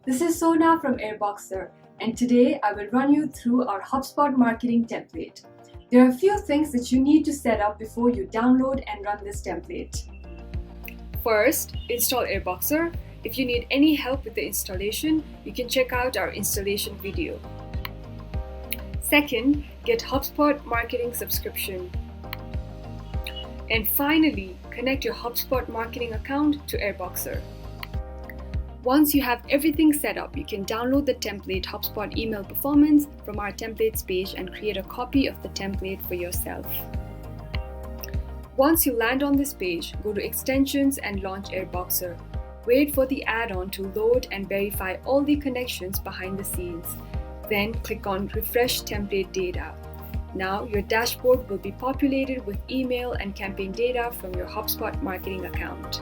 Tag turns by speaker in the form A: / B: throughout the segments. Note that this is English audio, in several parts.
A: This is Sona from Airboxer, and today I will run you through our HubSpot marketing template. There are a few things that you need to set up before you download and run this template.
B: First, install Airboxer. If you need any help with the installation, you can check out our installation video. Second, get HubSpot marketing subscription. And finally, connect your HubSpot marketing account to Airboxer. Once you have everything set up, you can download the template HubSpot email performance from our templates page and create a copy of the template for yourself. Once you land on this page, go to Extensions and launch Airboxer. Wait for the add-on to load and verify all the connections behind the scenes. Then click on Refresh Template Data. Now your dashboard will be populated with email and campaign data from your HubSpot marketing account.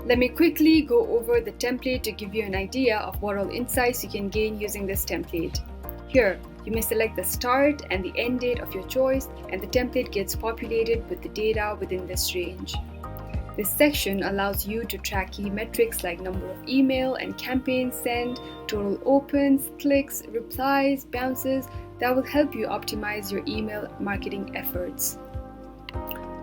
B: Let me quickly go over the template to give you an idea of what all insights you can gain using this template. Here, you may select the start and the end date of your choice, and the template gets populated with the data within this range. This section allows you to track key metrics like number of email and campaigns sent, total opens, clicks, replies, bounces that will help you optimize your email marketing efforts.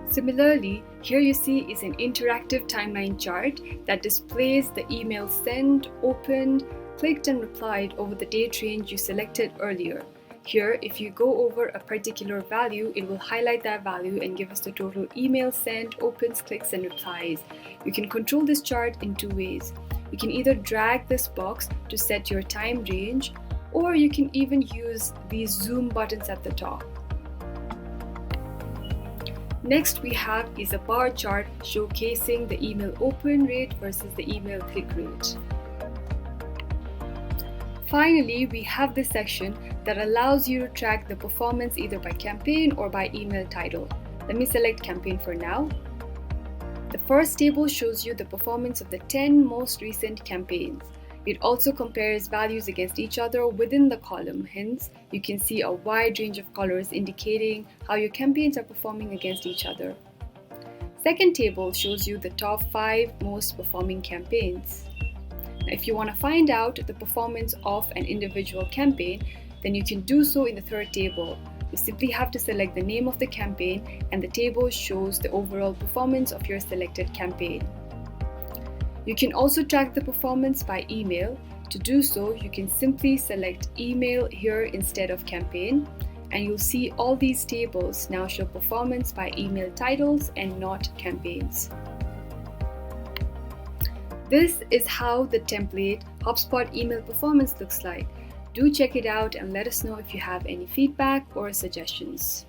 B: Similarly, here you see is an interactive timeline chart that displays the emails sent, opened, clicked and replied over the date range you selected earlier. Here, if you go over a particular value, it will highlight that value and give us the total emails sent, opens, clicks and replies. You can control this chart in two ways. You can either drag this box to set your time range, or you can even use these zoom buttons at the top. Next we have is a bar chart showcasing the email open rate versus the email click rate. Finally, we have this section that allows you to track the performance either by campaign or by email title. Let me select campaign for now. The first table shows you the performance of the 10 most recent campaigns. It also compares values against each other within the column, hence you can see a wide range of colors indicating how your campaigns are performing against each other. Second table shows you the top 5 most performing campaigns. Now, if you want to find out the performance of an individual campaign, then you can do so in the third table. You simply have to select the name of the campaign and the table shows the overall performance of your selected campaign. You can also track the performance by email. To do so, you can simply select email here instead of campaign, and you'll see all these tables now show performance by email titles and not campaigns. This is how the template HubSpot email performance looks like. Do check it out and let us know if you have any feedback or suggestions.